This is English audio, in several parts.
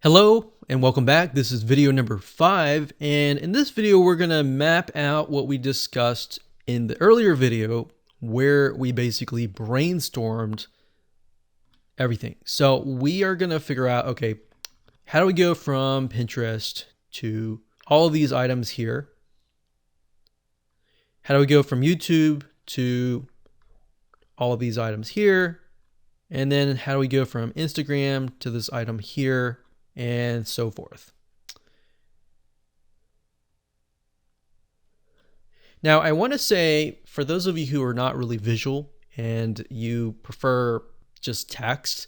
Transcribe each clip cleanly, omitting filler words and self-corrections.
Hello and welcome back. This is video number 5, and in this video we're going to map out what we discussed in the earlier video where we basically brainstormed everything. So we are going to figure out, okay, how do we go from Pinterest to all of these items here? How do we go from YouTube to all of these items here? And then how do we go from Instagram to this item here? And so forth. Now, I want to say, for those of you who are not really visual and you prefer just text,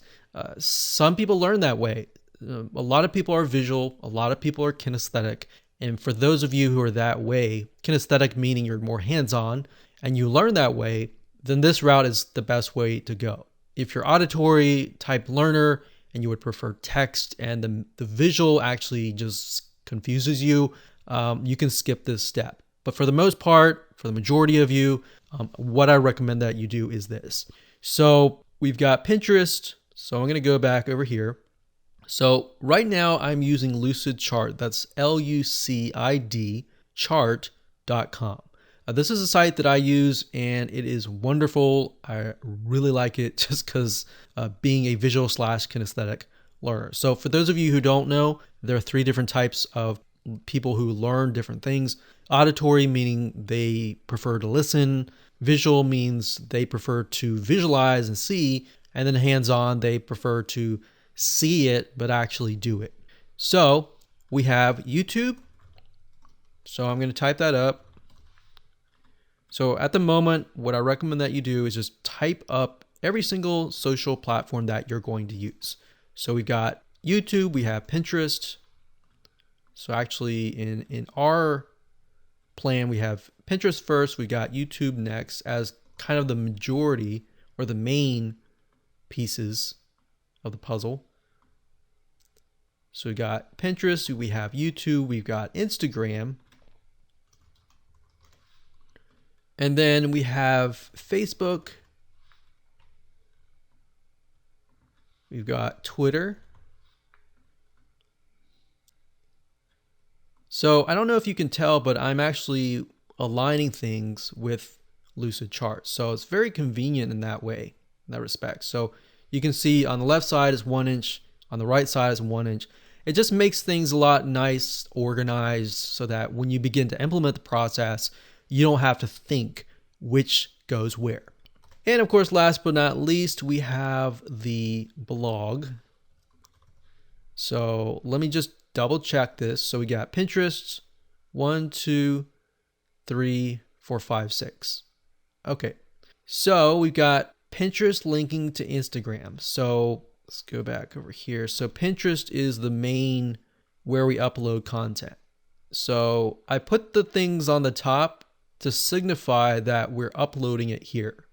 some people learn that way. A lot of people are visual, a lot of people are kinesthetic. And for those of you who are that way, kinesthetic meaning you're more hands-on, and you learn that way, then this route is the best way to go. If you're auditory type learner, and you would prefer text and the visual actually just confuses you, you can skip this step. But for the most part, for the majority of you, what I recommend that you do is this. So we've got Pinterest. So I'm going to go back over here. So right now I'm using Lucidchart. That's Lucid chart.com. This is a site that I use and it is wonderful. I really like it just because being a visual / kinesthetic learner. So for those of you who don't know, there are 3 different types of people who learn different things. Auditory, meaning they prefer to listen. Visual means they prefer to visualize and see. And then hands-on, they prefer to see it but actually do it. So we have YouTube. So I'm going to type that up. So at the moment, what I recommend that you do is just type up every single social platform that you're going to use. So we've got YouTube, we have Pinterest. So actually in our plan, we have Pinterest first, we got YouTube next as kind of the majority or the main pieces of the puzzle. So we got Pinterest, we have YouTube, we've got Instagram. And then we have Facebook. We've got Twitter. So I don't know if you can tell, but I'm actually aligning things with Lucidchart. So it's very convenient in that way, in that respect. So you can see on the left side is 1 inch, on the right side is 1 inch. It just makes things a lot nice, organized, so that when you begin to implement the process, you don't have to think which goes where. And of course, last but not least, we have the blog. So let me just double check this. So we got Pinterest, 1, 2, 3, 4, 5, 6. Okay. So we've got Pinterest linking to Instagram. So let's go back over here. So Pinterest is the main where we upload content. So I put the things on the top to signify that we're uploading it here.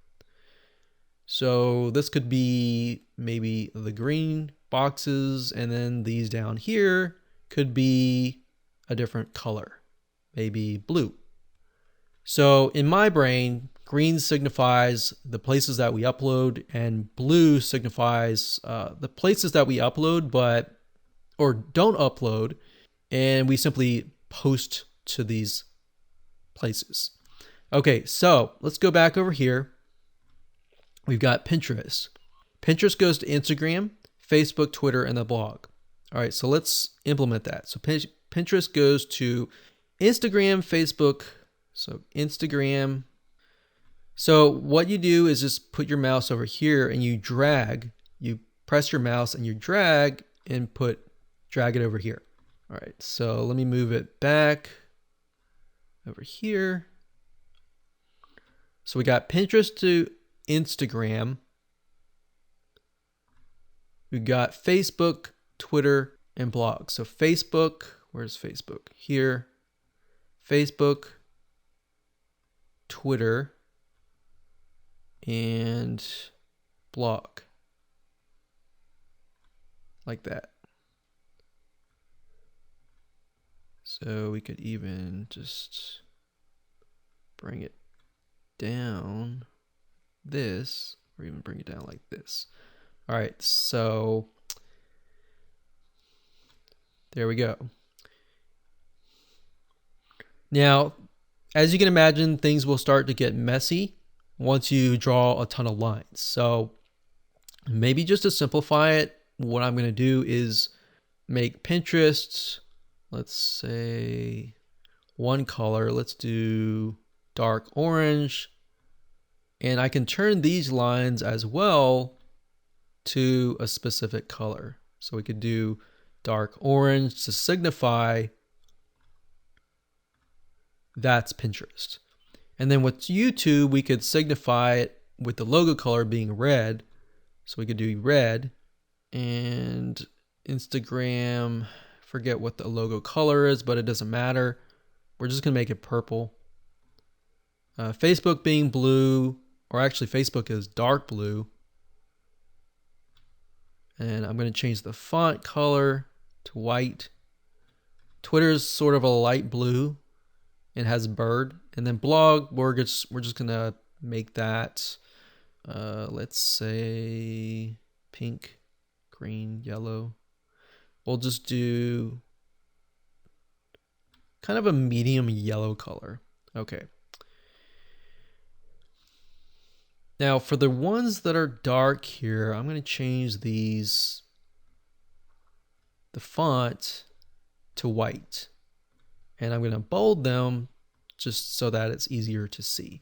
So this could be maybe the green boxes, and then these down here could be a different color, maybe blue. So in my brain, green signifies the places that we upload, and blue signifies the places that we upload or don't upload, and we simply post to these places. Okay, so let's go back over here. We've got Pinterest. Pinterest goes to Instagram, Facebook, Twitter, and the blog. All right, so let's implement that. So Pinterest goes to Instagram, Facebook, so Instagram. So what you do is just put your mouse over here and you drag, you press your mouse and you drag and drag it over here. All right, so let me move it back over here. So we got Pinterest to Instagram. We got Facebook, Twitter, and blog. So Facebook, where's Facebook? Here. Facebook, Twitter, and blog. Like that. So we could even just bring it down this, or even bring it down like this. All right, so There we go. Now, as you can imagine, things will start to get messy once you draw a ton of lines. So maybe just to simplify it, what I'm going to do is make Pinterest, let's say one color. Let's do dark orange. And I can turn these lines as well to a specific color. So we could do dark orange to signify that's Pinterest. And then with YouTube, we could signify it with the logo color being red. So we could do red. And Instagram, forget what the logo color is, but it doesn't matter. We're just gonna make it purple. Facebook being blue, or actually Facebook is dark blue. And I'm gonna change the font color to white. Twitter's sort of a light blue and has a bird. And then blog, we're just gonna make that, let's say pink, green, yellow. We'll just do kind of a medium yellow color. Okay. Now for the ones that are dark here, I'm going to change the font to white. And I'm going to bold them just so that it's easier to see.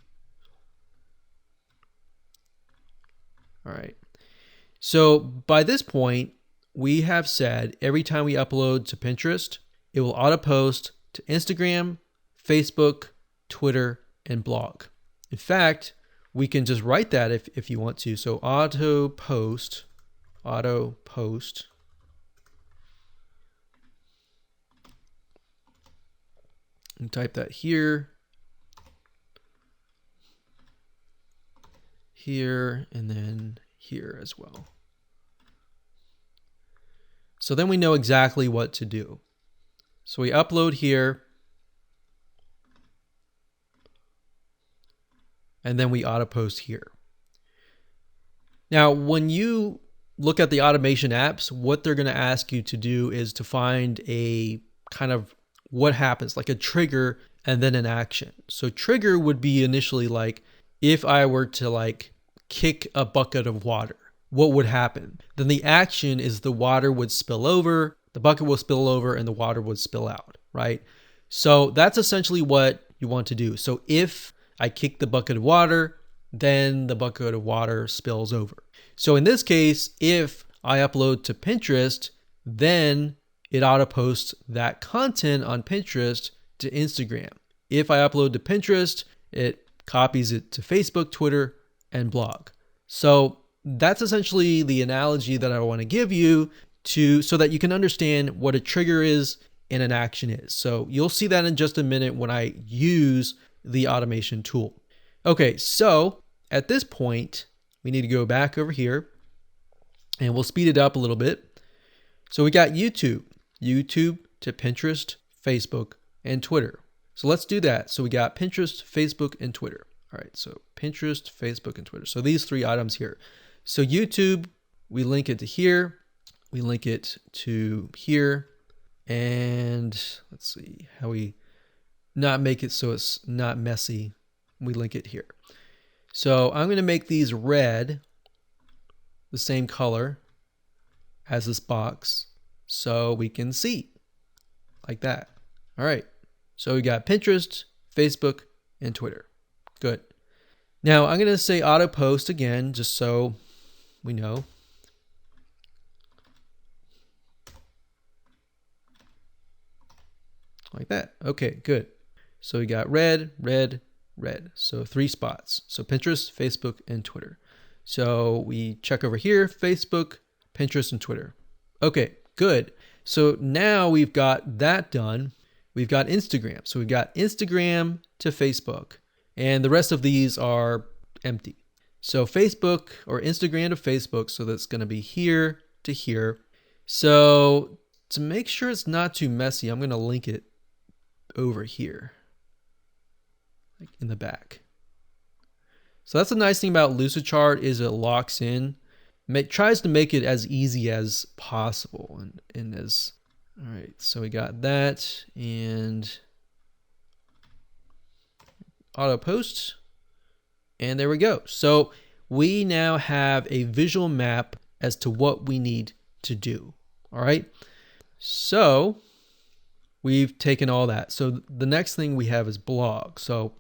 All right. So by this point, we have said every time we upload to Pinterest, it will auto post to Instagram, Facebook, Twitter, and blog. In fact, we can just write that if you want to. So auto post, and type that here, and then here as well. So then we know exactly what to do. So we upload here, and then we auto post here. Now, when you look at the automation apps, what they're going to ask you to do is to find a kind of what happens, like a trigger and then an action. So trigger would be initially like, if I were to like kick a bucket of water, what would happen? Then the action is the water would spill over, the bucket will spill over, and the water would spill out, right? So that's essentially what you want to do. So if I kick the bucket of water, then the bucket of water spills over. So in this case, if I upload to Pinterest, then it auto posts that content on Pinterest to Instagram. If I upload to Pinterest, it copies it to Facebook, Twitter, and blog. So that's essentially the analogy that I want to give you so that you can understand what a trigger is and an action is. So you'll see that in just a minute when I use the automation tool. Okay, so at this point, we need to go back over here and we'll speed it up a little bit. So we got YouTube to Pinterest, Facebook, and Twitter. So let's do that. So we got Pinterest, Facebook, and Twitter. All right, so Pinterest, Facebook, and Twitter. So these three items here. So YouTube, we link it to here. We link it to here. And let's see how we not make it so it's not messy. We link it here. So I'm going to make these red, the same color as this box, so we can see like that. All right. So we got Pinterest, Facebook, and Twitter. Good. Now I'm going to say auto post again, just so we know. Like that. Okay, good. So we got red, red, red. So 3 spots. So Pinterest, Facebook, and Twitter. So we check over here, Facebook, Pinterest, and Twitter. Okay, good. So now we've got that done. We've got Instagram. So we've got Instagram to Facebook. And the rest of these are empty. So Facebook or Instagram to Facebook. So that's going to be here to here. So to make sure it's not too messy, I'm going to link it over here, like in the back. So that's the nice thing about Lucidchart is it locks in, tries to make it as easy as possible and as All right, so we got that and auto post, and there we go. So we now have a visual map as to what we need to do. All right, so we've taken all that. So the next thing we have is blog. So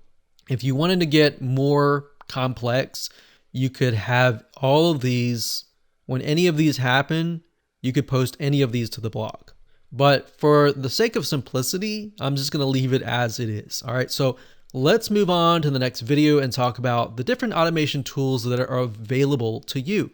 if you wanted to get more complex, you could have all of these. When any of these happen, you could post any of these to the blog. But for the sake of simplicity, I'm just going to leave it as it is. All right, so let's move on to the next video and talk about the different automation tools that are available to you.